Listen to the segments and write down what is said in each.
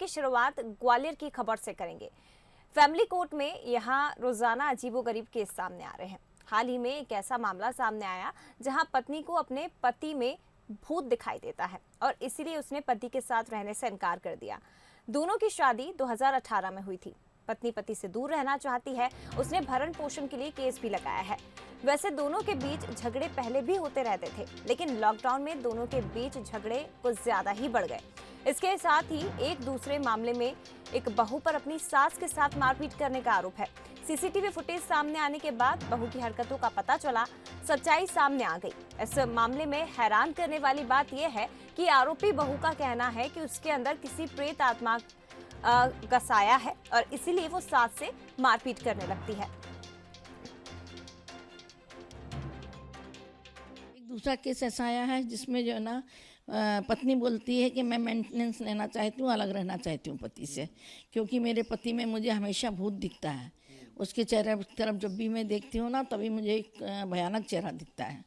की शुरुआत ग्वालियर की खबर से करेंगे। फैमिली कोर्ट में यहाँ रोजाना अजीबोगरीब केस सामने आ रहे हैं। हाल ही में एक ऐसा मामला सामने आया जहां पत्नी को अपने पति में भूत दिखाई देता है और इसीलिए उसने पति के साथ रहने से इनकार कर दिया। दोनों की शादी 2018 में हुई थी। पत्नी पति से दूर रहना चाहती है। उसने भरण पोषण के लिए केस भी लगाया है। वैसे दोनों के बीच झगड़े पहले भी होते रहते थे, लेकिन लॉकडाउन में दोनों के बीच झगड़े कुछ ज्यादा ही बढ़ गए। इसके साथ ही एक दूसरे मामले में एक बहू पर अपनी सास के साथ मारपीट करने का आरोप है। सीसीटीवी फुटेज सामने आने के बाद बहू की हरकतों का पता चला, सच्चाई सामने आ गई। इस मामले में हैरान करने वाली बात यह है कि आरोपी बहू का कहना है कि उसके अंदर किसी प्रेत आत्मा का साया है और इसीलिए वो सास से मारपीट करने लगती है। एक दूसरा केस ऐसा आया है जिसमें जो है ना पत्नी बोलती है कि मैं मेंटेनेंस लेना चाहती हूँ, अलग रहना चाहती हूँ पति से, क्योंकि मेरे पति में मुझे हमेशा भूत दिखता है। उसके चेहरे की तरफ जब भी मैं देखती हूँ ना, तभी मुझे एक भयानक चेहरा दिखता है।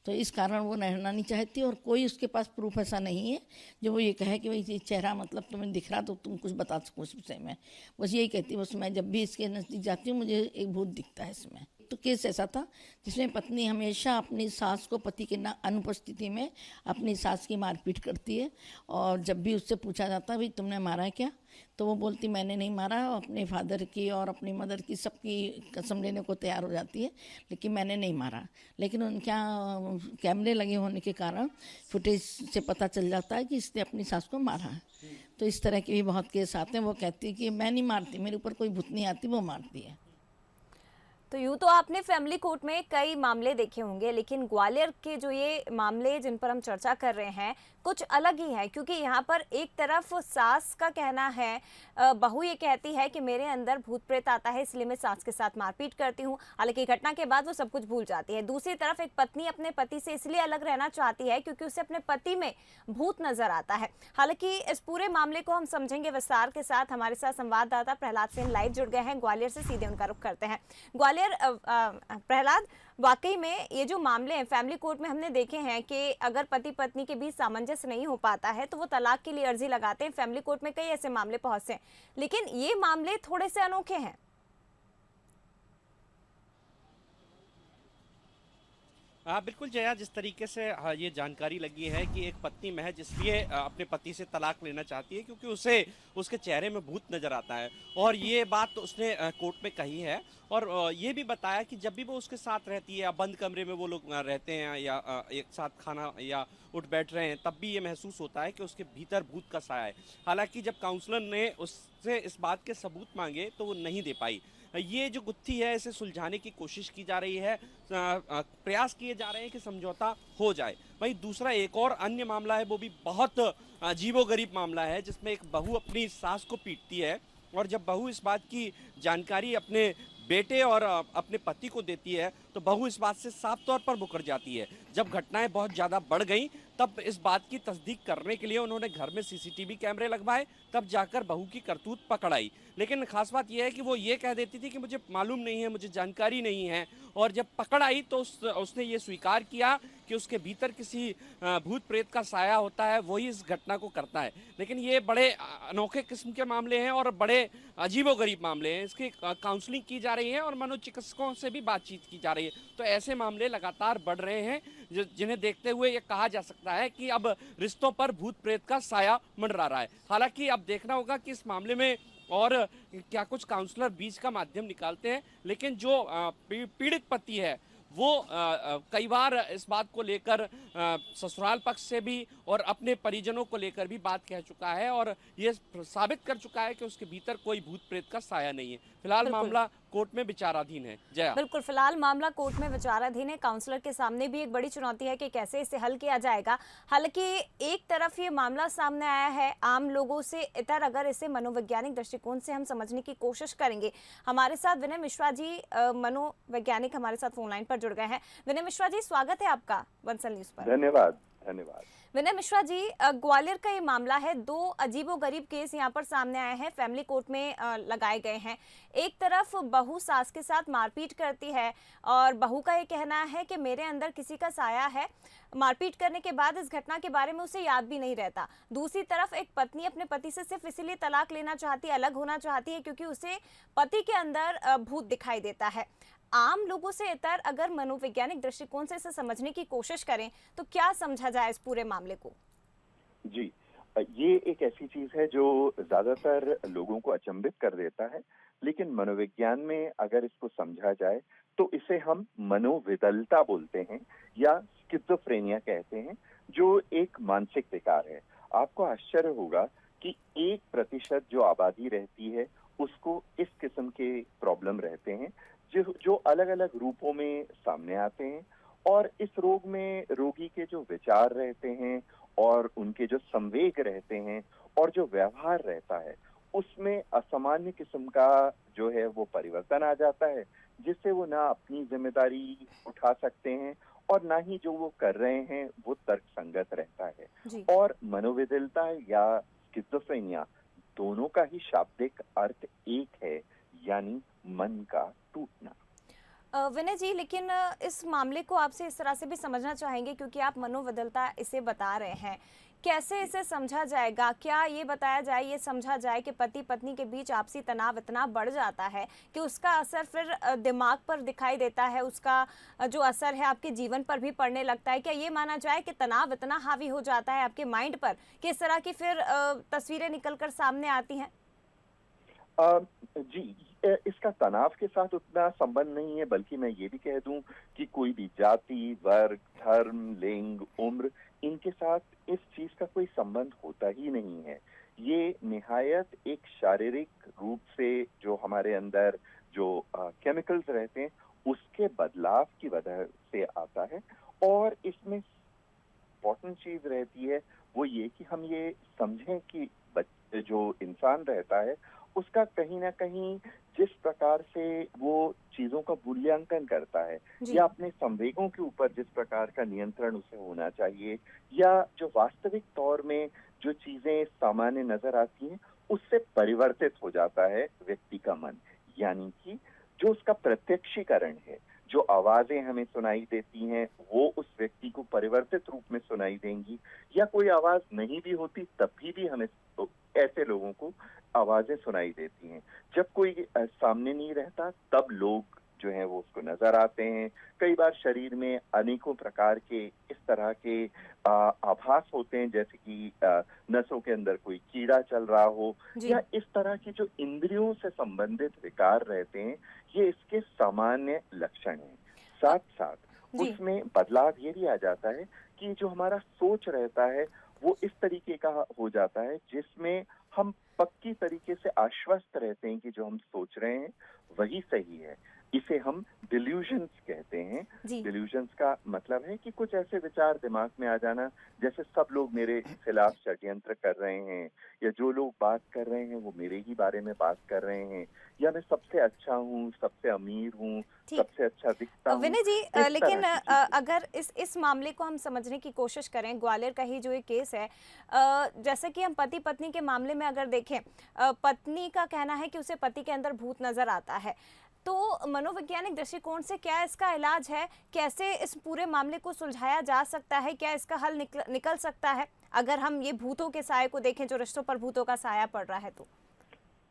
तो इस कारण वो रहना नहीं चाहती और कोई उसके पास प्रूफ ऐसा नहीं है जो वो ये कहे कि भाई ये चेहरा मतलब तुम्हें दिख रहा तो तुम कुछ बता सको उस विषय में। बस यही कहती है, बस मैं जब भी इसके नज़दीक जाती हूँ मुझे एक भूत दिखता है इसमें। तो केस ऐसा था जिसमें पत्नी हमेशा अपनी सास को पति के अनुपस्थिति में अपनी सास की मारपीट करती है और जब भी उससे पूछा जाता है भाई तुमने मारा है क्या, तो वो बोलती मैंने नहीं मारा। अपने फादर की और अपनी मदर की सबकी कसम लेने को तैयार हो जाती है, लेकिन मैंने नहीं मारा। लेकिन उनके यहाँ कैमरे लगे होने के कारण फुटेज से पता चल जाता है कि इसने अपनी सास को मारा है। तो इस तरह के भी बहुत केस आते हैं। वो कहती है कि मैं नहीं मारती, मेरे ऊपर कोई भूत नहीं आती, वो मारती है। तो यूँ तो आपने फैमिली कोर्ट में कई मामले देखे होंगे, लेकिन ग्वालियर के जो ये मामले जिन पर हम चर्चा कर रहे हैं कुछ अलग ही है, क्योंकि यहाँ पर एक तरफ सास का कहना है, बहू ये कहती है कि मेरे अंदर भूत प्रेत आता है इसलिए मैं सास के साथ मारपीट करती हूँ। हालांकि घटना के बाद वो सब कुछ भूल जाती है। दूसरी तरफ एक पत्नी अपने पति से इसलिए अलग रहना चाहती है क्योंकि उसे अपने पति में भूत नजर आता है। हालांकि इस पूरे मामले को हम समझेंगे विस्तार के साथ। हमारे साथ संवाददाता प्रहलाद सिंह लाइव जुड़ गए हैं ग्वालियर से, सीधे उनका रुख करते हैं। प्रहलाद, वाकई में ये जो मामले हैं फैमिली कोर्ट में हमने देखे हैं कि अगर पति पत्नी के बीच सामंजस्य नहीं हो पाता है तो वो तलाक के लिए अर्जी लगाते हैं। फैमिली कोर्ट में कई ऐसे मामले पहुंचते हैं, लेकिन ये मामले थोड़े से अनोखे हैं। हाँ बिल्कुल जया, जिस तरीके से ये जानकारी लगी है कि एक पत्नी महज इसलिए अपने पति से तलाक लेना चाहती है क्योंकि उसे उसके चेहरे में भूत नजर आता है, और ये बात तो उसने कोर्ट में कही है। और ये भी बताया कि जब भी वो उसके साथ रहती है या बंद कमरे में वो लोग रहते हैं या एक साथ खाना या उठ बैठ रहे हैं, तब भी ये महसूस होता है कि उसके भीतर भूत का साया है। हालांकि जब काउंसलर ने उससे इस बात के सबूत मांगे तो वो नहीं दे पाई। ये जो गुत्थी है इसे सुलझाने की कोशिश की जा रही है, प्रयास किए जा रहे हैं कि समझौता हो जाए। वहीं दूसरा एक और अन्य मामला है, वो भी बहुत अजीबोगरीब मामला है, जिसमें एक बहू अपनी सास को पीटती है और जब बहू इस बात की जानकारी अपने बेटे और अपने पति को देती है तो बहू इस बात से साफ तौर पर मुकर जाती है। जब घटनाएं बहुत ज़्यादा बढ़ गईं तब इस बात की तस्दीक करने के लिए उन्होंने घर में सीसीटीवी कैमरे लगवाए, तब जाकर बहू की करतूत पकड़ आई। लेकिन खास बात यह है कि वो ये कह देती थी कि मुझे मालूम नहीं है, मुझे जानकारी नहीं है, और जब पकड़ आई तो उसने ये स्वीकार किया कि उसके भीतर किसी भूत प्रेत का साया होता है, वही इस घटना को करता है। लेकिन ये बड़े अनोखे किस्म के मामले हैं और बड़े अजीबोगरीब मामले हैं। इसकी काउंसलिंग की जा रही है और मनोचिकित्सकों से भी बातचीत की जा रही है। तो ऐसे मामले लगातार बढ़ रहे हैं जिन्हें देखते हुए ये कहा जा सकता है कि अब रिश्तों पर भूत प्रेत का साया मंडरा रहा है। हालांकि अब देखना होगा कि इस मामले में और क्या कुछ काउंसलर बीच का माध्यम निकालते हैं। लेकिन जो पीड़ित पति है वो कई बार इस बात को लेकर ससुराल पक्ष से भी और अपने परिजनों को लेकर भी बात कह चुका है और ये साबित कर चुका है कि उसके भीतर कोई भूत प्रेत का साया नहीं है। फिलहाल मामला कोर्ट में विचाराधीन है। जया, बिल्कुल, फिलहाल मामला कोर्ट में विचाराधीन है। काउंसलर के सामने भी एक बड़ी चुनौती है कि कैसे इसे हल किया जाएगा। हालांकि एक तरफ ये मामला सामने आया है आम लोगों से इतर, अगर इसे मनोवैज्ञानिक दृष्टिकोण से हम समझने की कोशिश करेंगे। हमारे साथ विनय मिश्रा जी मनोवैज्ञानिक हमारे साथ फोन लाइन पर जुड़ गए हैं। विनय मिश्रा जी, स्वागत है आपका बंसल न्यूज पर। धन्यवाद। धन्यवाद। विनय मिश्रा जी, ग्वालियर का ये मामला है। 2 अजीबोगरीब केस यहाँ पर सामने आए हैं, फैमिली कोर्ट में लगाए गए हैं। एक तरफ बहू सास के साथ मारपीट करती है और बहू का ये कहना है कि मेरे अंदर किसी का साया है, मारपीट करने के बाद इस घटना के बारे में उसे याद भी नहीं रहता। दूसरी तरफ एक पत्नी अपने पति से सिर्फ इसीलिए तलाक लेना चाहती है, अलग होना चाहती है क्योंकि उसे पति के अंदर भूत दिखाई देता है। आम लोगों से इतर अगर मनोवैज्ञानिक दृष्टिकोण से इसे समझने की कोशिश करें तो क्या समझा जाए इस पूरे मामले को? जी, ये एक ऐसी चीज है जो ज्यादातर लोगों को अचंभित कर देता है, लेकिन मनोविज्ञान में अगर इसको समझा जाए तो इसे हम मनोविदलता बोलते हैं या स्किज़ोफ्रेनिया कहते हैं, जो एक मानसिक विकार है। आपको आश्चर्य होगा कि 1% जो आबादी रहती है उसको इस किस्म के प्रॉब्लम रहते हैं, जो अलग अलग रूपों में सामने आते हैं। और इस रोग में रोगी के जो विचार रहते हैं और उनके जो संवेग रहते हैं और जो व्यवहार रहता है, उसमें असामान्य किस्म का जो है वो परिवर्तन आ जाता है, जिससे वो ना अपनी जिम्मेदारी उठा सकते हैं और ना ही जो वो कर रहे हैं वो तर्कसंगत रहता है। और मनोविदलता या स्किज़ोफ्रेनिया दोनों का ही शाब्दिक अर्थ एक है, यानी मन का टूटना। विनय जी, लेकिन इस मामले को आपसे इस तरह से भी समझना चाहेंगे क्योंकि आप मनोविदलता इसे बता रहे हैं, कैसे इसे समझा जाएगा? क्या ये बताया जाए, ये समझा जाए कि पति पत्नी के बीच आपसी तनाव इतना बढ़ जाता है कि उसका असर फिर दिमाग पर दिखाई देता है, उसका जो असर है आपके जीवन पर भी पड़ने लगता है? क्या ये माना जाए कि तनाव इतना हावी हो जाता है आपके माइंड पर कि इस तरह की फिर तस्वीरें निकल कर सामने आती हैं? जी, इसका तनाव के साथ उतना संबंध नहीं है, बल्कि मैं ये भी कह दूं कि कोई भी जाति, वर्ग, धर्म, लिंग, उम्र, इनके साथ इस चीज का कोई संबंध होता ही नहीं है। ये निहायत एक शारीरिक रूप से जो हमारे अंदर जो केमिकल्स रहते हैं उसके बदलाव की वजह से आता है। और इसमें इम्पोर्टेंट चीज रहती है वो ये कि हम ये समझें कि जो इंसान रहता है उसका कहीं ना कहीं जिस प्रकार से वो चीजों का मूल्यांकन करता है या अपने संवेगों के ऊपर जिस प्रकार का नियंत्रण उसे होना चाहिए, या जो वास्तविक तौर में जो चीजें सामान्य नजर आती हैं उससे परिवर्तित हो जाता है व्यक्ति का मन। यानी कि जो उसका प्रत्यक्षीकरण है, जो आवाजें हमें सुनाई देती हैं वो उस व्यक्ति को परिवर्तित रूप में सुनाई देंगी, या कोई आवाज नहीं भी होती तब भी हमें ऐसे लोगों को आवाजें सुनाई देती हैं। जब कोई सामने नहीं रहता तब लोग जो हैं वो उसको नजर आते हैं। कई बार शरीर में अनेकों प्रकार के इस तरह के आभास होते हैं, जैसे कि नसों के अंदर कोई कीड़ा चल रहा हो, या इस तरह की जो इंद्रियों से संबंधित विकार रहते हैं, ये इसके सामान्य लक्षण हैं। साथ साथ उसमें बदलाव ये भी आ जाता है कि जो हमारा सोच रहता है वो इस तरीके का हो जाता है जिसमें हम पक्की तरीके से आश्वस्त रहते हैं कि जो हम सोच रहे हैं वही सही है। इसे हम डिल्यूजन्स कहते हैं। डिल्यूजन्स का मतलब है कि कुछ ऐसे विचार दिमाग में आ जाना जैसे सब लोग मेरे खिलाफ षड्यंत्र कर रहे हैं, या जो लोग बात कर रहे हैं वो मेरे ही बारे में बात कर रहे हैं, या मैं सबसे अच्छा हूँ, सबसे अमीर हूँ, सबसे अच्छा दिखता हूँ। विनय जी, लेकिन अगर इस मामले को हम समझने की कोशिश करें, ग्वालियर का ही जो एक केस है, जैसे कि हम पति पत्नी के मामले में अगर देखें, पत्नी का कहना है कि उसे पति के अंदर भूत नजर आता है, तो मनोवैज्ञानिक दृष्टिकोण से क्या इसका इलाज है? कैसे इस पूरे मामले को सुलझाया जा सकता है? क्या इसका हल निकल सकता है अगर हम ये भूतों के साये को देखें, जो रिश्तों पर भूतों का साया पड़ रहा है? तो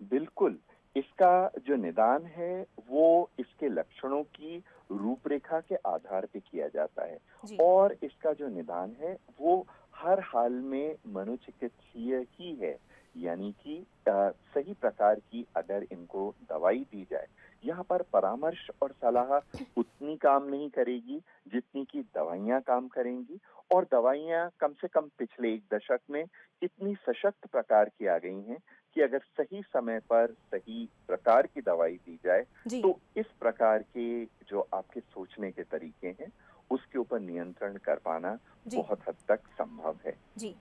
बिल्कुल, इसका जो निदान है वो इसके लक्षणों की रूपरेखा के आधार पे किया जाता है, और इसका जो निदान है वो हर हाल में मनोचिकित्सीय ही है। यानी कि सही प्रकार की अगर इनको दवाई दी जाए, यहाँ पर परामर्श और सलाह उतनी काम नहीं करेगी जितनी की दवाइयाँ काम करेंगी। और दवाइयाँ कम से कम पिछले 1 दशक में इतनी सशक्त प्रकार की आ गई हैं कि अगर सही समय पर सही प्रकार की दवाई दी जाए तो इस प्रकार के जो आपके सोचने के तरीके हैं उसके ऊपर नियंत्रण कर पाना बहुत हद तक संभव है। जी,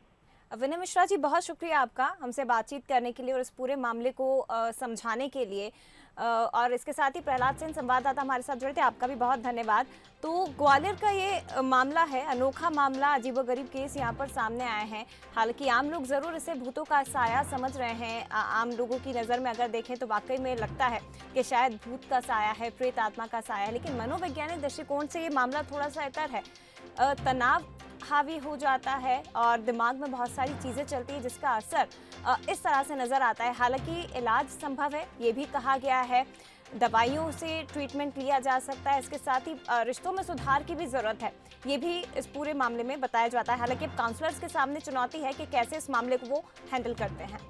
विनय मिश्रा जी, बहुत शुक्रिया आपका हमसे बातचीत करने के लिए और इस पूरे मामले को समझाने के लिए। और इसके साथ ही प्रहलाद सेन संवाददाता हमारे साथ जुड़े थे, आपका भी बहुत धन्यवाद। तो ग्वालियर का ये मामला है, अनोखा मामला, अजीबोगरीब केस यहाँ पर सामने आए हैं। हालांकि आम लोग ज़रूर इसे भूतों का साया समझ रहे हैं। आम लोगों की नज़र में अगर देखें तो वाकई में लगता है कि शायद भूत का साया है, प्रेत आत्मा का साया है। लेकिन मनोवैज्ञानिक दृष्टिकोण से ये मामला थोड़ा सा इतर है। तनाव हावी हो जाता है और दिमाग में बहुत सारी चीज़ें चलती है जिसका असर इस तरह से नज़र आता है। हालांकि इलाज संभव है, ये भी कहा गया है। दवाइयों से ट्रीटमेंट लिया जा सकता है। इसके साथ ही रिश्तों में सुधार की भी ज़रूरत है, ये भी इस पूरे मामले में बताया जाता है। हालांकि अब काउंसलर्स के सामने चुनौती है कि कैसे इस मामले को वो हैंडल करते हैं।